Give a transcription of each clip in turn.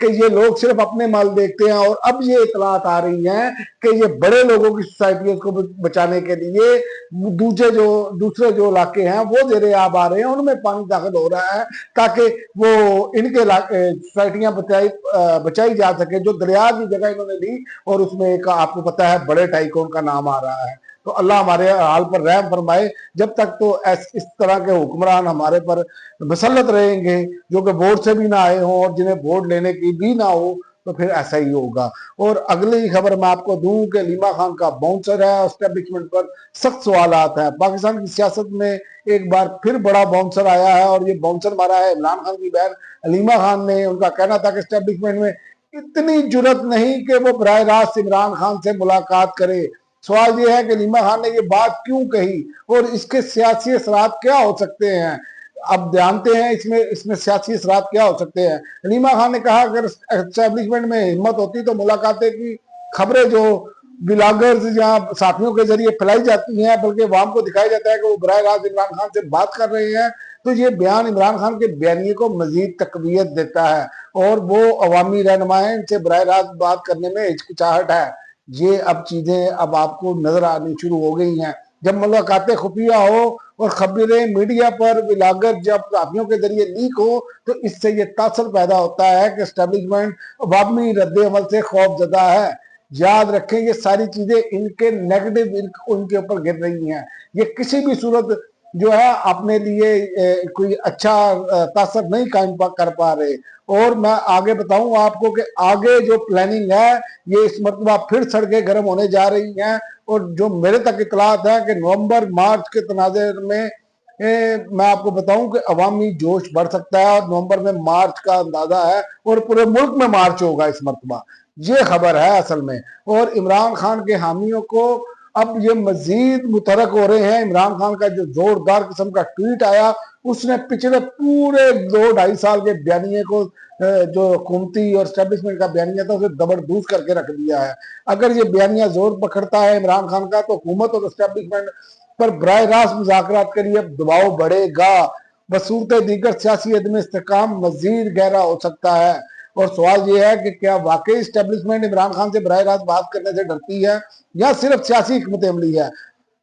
کہ یہ لوگ صرف اپنے مال دیکھتے ہیں، اور اب یہ اطلاعات آ رہی ہیں کہ یہ بڑے لوگوں کی سوسائٹیوں کو بچانے کے لیے دوسرے جو علاقے ہیں وہ زیر آب آ رہے ہیں، ان میں پانی داخل ہو رہا ہے تاکہ وہ ان کے سوسائٹیاں بچائی جا سکے، جو دریا کی جگہ انہوں نے لی، اور اس میں ایک آپ کو پتا ہے بڑے ٹائکون کا نام آ رہا ہے۔ تو اللہ ہمارے حال پر رحم فرمائے، جب تک تو اس طرح کے حکمران ہمارے پر مسلط رہیں گے جو کہ ووٹ سے بھی نہ آئے ہوں اور جنہیں ووٹ لینے کی بھی نہ ہو، تو پھر ایسا ہی ہوگا۔ اور اگلی خبر میں آپ کو دوں کہ علیمہ خان کا باؤنسر ہے، اسٹیبلشمنٹ پر سخت سوالات ہیں۔ پاکستان کی سیاست میں ایک بار پھر بڑا باؤنسر آیا ہے، اور یہ باؤنسر مارا ہے عمران خان کی بہن علیمہ خان نے۔ ان کا کہنا تھا کہ اسٹیبلشمنٹ میں اتنی جرت نہیں کہ وہ براہ راست عمران خان سے ملاقات کرے۔ سوال یہ ہے کہ علیمہ خان نے یہ بات کیوں کہی اور اس کے سیاسی اثرات کیا ہو سکتے ہیں؟ اب جانتے ہیں اس میں سیاسی اثرات کیا ہو سکتے ہیں۔ علیمہ خان نے کہا اگر اسٹیبلشمنٹ میں ہمت ہوتی تو ملاقاتیں کی خبریں جو بلاگرز یا صحافیوں کے ذریعے پھیلائی جاتی ہیں، بلکہ عوام کو دکھایا جاتا ہے کہ وہ براہ راست عمران خان سے بات کر رہے ہیں، تو یہ بیان عمران خان کے بیانیے کو مزید تقویت دیتا ہے، اور وہ عوامی رہنما ہیں، ان سے براہ راست بات کرنے میں ہچکچاہٹ ہے۔ یہ اب چیزیں اب آپ کو نظر آنی شروع ہو گئی ہیں۔ جب ملاقاتیں خفیہ ہو اور خبریں میڈیا پر بلاگر جب صحافیوں کے ذریعے لیک ہو، تو اس سے یہ تاثر پیدا ہوتا ہے کہ اسٹیبلشمنٹ عوامی رد عمل سے خوف زدہ ہے۔ یاد رکھیں یہ ساری چیزیں ان کے نیگیٹو ان کے اوپر گر رہی ہیں۔ یہ کسی بھی صورت جو ہے اپنے لیے کوئی اچھا تاثر نہیں قائم کر پا رہے۔ اور میں آگے بتاؤں آپ کو کہ آگے جو پلاننگ ہے، یہ اس مرتبہ پھر سڑکیں گرم ہونے جا رہی ہیں، اور جو میرے تک اطلاعات ہیں کہ نومبر مارچ کے تناظر میں میں آپ کو بتاؤں کہ عوامی جوش بڑھ سکتا ہے، اور نومبر میں مارچ کا اندازہ ہے، اور پورے ملک میں مارچ ہوگا اس مرتبہ۔ یہ خبر ہے اصل میں۔ اور عمران خان کے حامیوں کو اب یہ مزید متحرک ہو رہے ہیں۔ عمران خان کا جو زوردار قسم کا ٹویٹ آیا، اس نے پچھلے پورے 2-2.5 سال کے بیانیے کو، جو حکومتی اور اسٹیبلشمنٹ کا بیانیہ تھا، اسے زبردوز کر کے رکھ دیا ہے۔ اگر یہ بیانیہ زور پکڑتا ہے عمران خان کا، تو حکومت اور اسٹیبلشمنٹ پر براہ راست مذاکرات کے لیے دباؤ بڑھے گا۔ بصورت دیگر سیاسی عدم استحکام مزید گہرا ہو سکتا ہے۔ اور سوال یہ ہے کہ کیا واقعی اسٹیبلشمنٹ عمران خان سے براہ راست بات کرنے سے ڈرتی ہے یا صرف سیاسی حکمت عملی ہے؟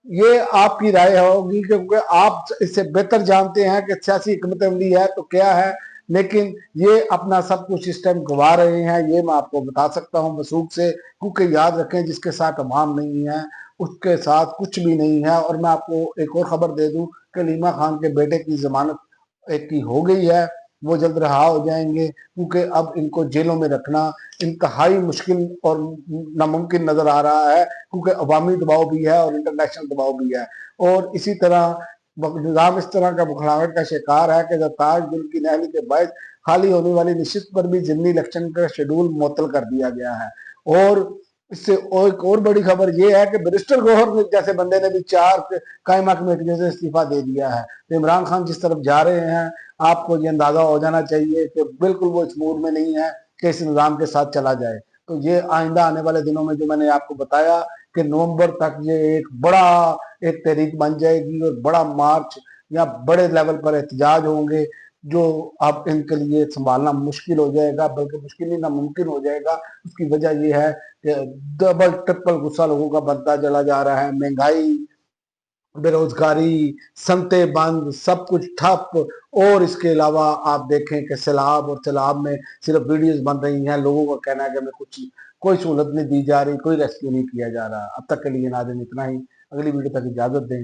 یہ آپ کی رائے ہوگی، کیونکہ آپ اس سے بہتر جانتے ہیں کہ سیاسی حکمت عملی ہے تو کیا ہے، لیکن یہ اپنا سب کچھ اس ٹائم گوا رہے ہیں، یہ میں آپ کو بتا سکتا ہوں وثوق سے۔ کیونکہ یاد رکھیں جس کے ساتھ عوام نہیں ہے اس کے ساتھ کچھ بھی نہیں ہے۔ اور میں آپ کو ایک اور خبر دے دوں کہ علیمہ خان کے بیٹے کی ضمانت ایک کی ہو گئی ہے، وہ جلد رہا ہو جائیں گے، کیونکہ اب ان کو جیلوں میں رکھنا انتہائی مشکل اور ناممکن نظر آ رہا ہے، کیونکہ عوامی دباؤ بھی ہے اور انٹرنیشنل دباؤ بھی ہے۔ اور اسی طرح نظام اس طرح کا بکھلاہٹ کا شکار ہے کہ تاج دل کی نہلی کے باعث خالی ہونے والی نشست پر بھی ضمنی الیکشن کا شیڈول معطل کر دیا گیا ہے۔ اور اس سے ایک اور بڑی خبر یہ ہے کہ بیرسٹر گوہر جیسے بندے نے بھی 4 قائمہ کمیٹیوں سے استعفیٰ دے دیا ہے۔ تو عمران خان جس طرف جا رہے ہیں، آپ کو یہ اندازہ ہو جانا چاہیے کہ بالکل وہ اس موڈ میں نہیں ہے کہ اس نظام کے ساتھ چلا جائے۔ تو یہ آئندہ آنے والے دنوں میں جو میں نے آپ کو بتایا کہ نومبر تک یہ ایک بڑا ایک تحریک بن جائے گی، اور بڑا مارچ یا بڑے لیول پر احتجاج ہوں گے، جو اب ان کے لیے سنبھالنا مشکل ہو جائے گا، بلکہ مشکل ہی ناممکن ہو جائے گا۔ اس کی وجہ یہ ہے کہ ڈبل ٹرپل غصہ لوگوں کا بڑھتا چلا جا رہا ہے، مہنگائی، بے روزگاری، صنعتیں بند، سب کچھ ٹھپ۔ اور اس کے علاوہ آپ دیکھیں کہ سیلاب، اور سیلاب میں صرف ویڈیوز بن رہی ہیں، لوگوں کا کہنا ہے کہ ہمیں کوئی سہولت نہیں دی جا رہی، کوئی ریسکیو نہیں کیا جا رہا۔ اب تک کے لیے ناظرین اتنا ہی، اگلی ویڈیو تک اجازت دیں۔